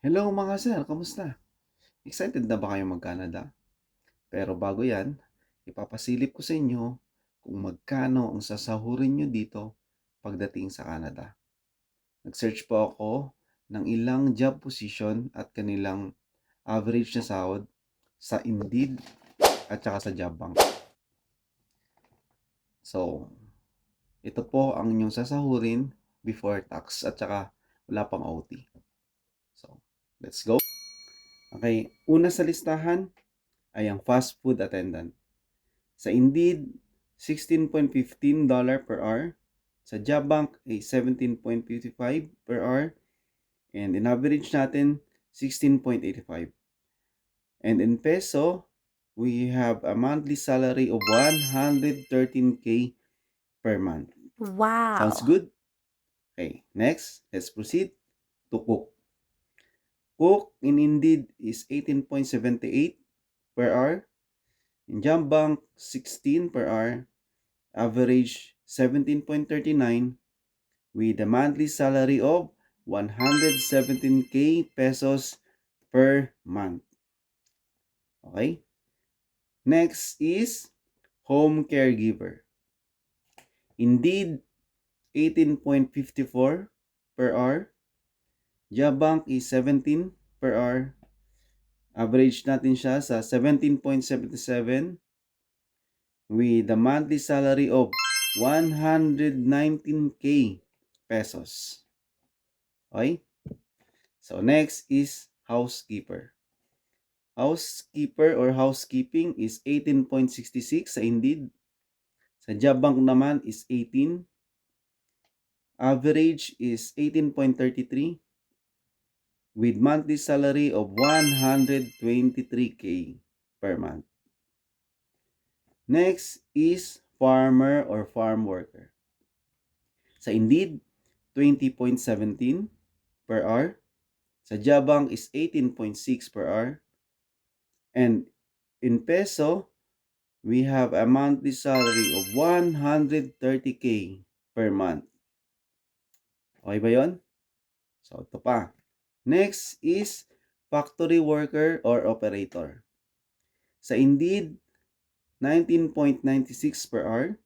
Hello mga sir, kamusta? Excited na ba kayo mag-Canada? Pero bago yan, ipapasilip ko sa inyo kung magkano ang sasahurin nyo dito pagdating sa Canada. Nag-search po ako ng ilang job position at kanilang average na sahod sa Indeed at saka sa Jobbank. So, ito po ang inyong sasahurin before tax at saka wala pang OT. So, let's go. Okay, una sa listahan ay ang fast food attendant. Sa Indeed, $16.15 per hour. Sa Jobbank ay 17.55 per hour. And in average natin, 16.85. And in peso, we have a monthly salary of 113K per month. Sounds Wow. good? Okay, next, let's proceed to cook. Cook in Indeed is 18.78 per hour. In Jobbank, 16 per hour. Average 17.39 with a monthly salary of 117K pesos per month. Okay? Next is home caregiver. Indeed, 18.54 per hour. Jobbank is 17 per hour. Average natin siya sa 17.77 with a monthly salary of 119K pesos. Okay? So next is housekeeper. Housekeeper or housekeeping is 18.66 sa Indeed. Sa Jobbank naman is 18. Average is 18.33 with monthly salary of 123K per month. Next is farmer or farm worker. Sa Indeed, 20.17 per hour. Sa Jobbank is 18.6 per hour. And in peso, we have a monthly salary of 130K per month. Okay ba yun? So, ito pa. Next is factory worker or operator. Sa Indeed, 19.96 per hour.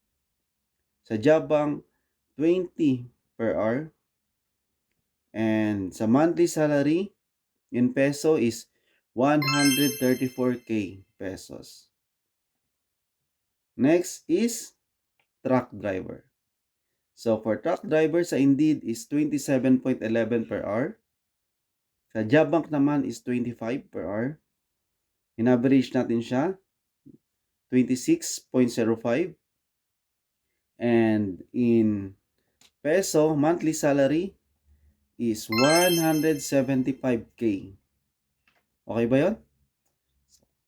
Sa Jobbank, 20 per hour. And sa monthly salary in peso is 134K pesos. Next is truck driver. So for truck driver sa Indeed is 27.11 per hour. Sa Jobbank naman is 25 per hour. In-average natin siya 26.05. And in peso, monthly salary is 175K. Okay ba yun?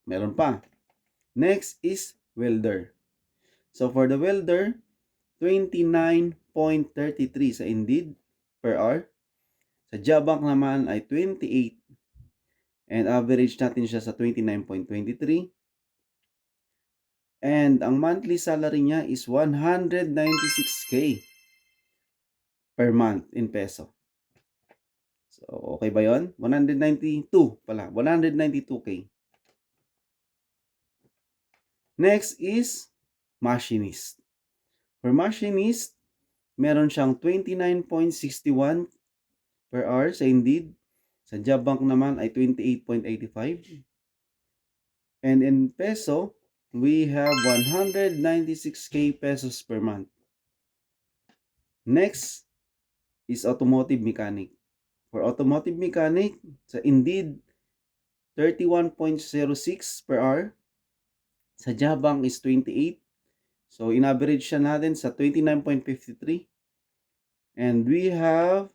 Meron pa. Next is welder. So for the welder, 29.33 sa Indeed per hour. Sa Jobbank naman ay 28 and average natin siya sa 29.23. And ang monthly salary niya is 196K per month in peso. So, okay ba yon? 192 pala. 192K. Next is machinist. For machinist, meron siyang 29.61 per hour sa Indeed. Sa Jobbank naman ay 28.85. And in peso, we have 196K pesos per month. Next is automotive mechanic. For automotive mechanic, sa Indeed, 31.06 per hour. Sa Jobbank is 28. So, in-average siya natin sa 29.53. And we have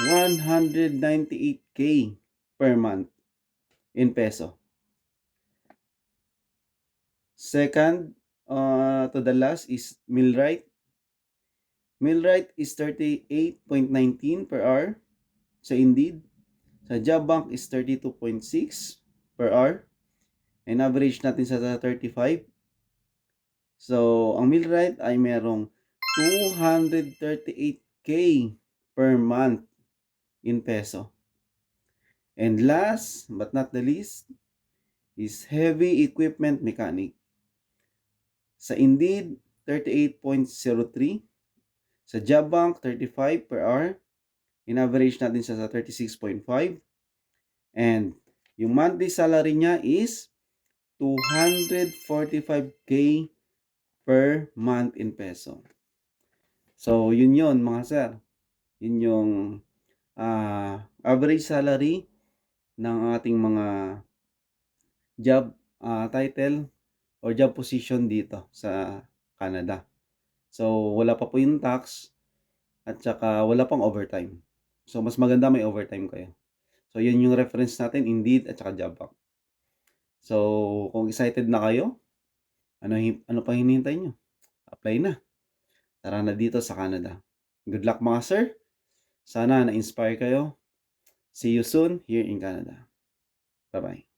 198K per month in peso. Second, to the last is millwright. Millwright is 38.19 per hour sa Indeed. Sa Jobbank is 32.6 per hour. And average natin sa 35. So, ang millwright ay merong 238K per month in peso. And last but not the least is heavy equipment mechanic. Sa Indeed, 38.03. Sa Jobbank, 35 per hour. In-average natin siya sa 36.5. And yung monthly salary niya is 245K per month in peso. So, yun mga sir. Yun yung average salary ng ating mga job title or job position dito sa Canada. So, wala pa po yung tax at saka wala pang overtime. So, mas maganda may overtime kayo. So, yun yung reference natin, Indeed at saka Jobbank. So, kung excited na kayo, ano pa hinihintay nyo? Apply na. Tara na dito sa Canada. Good luck mga sir. Sana na-inspire kayo. See you soon here in Canada. Bye-bye.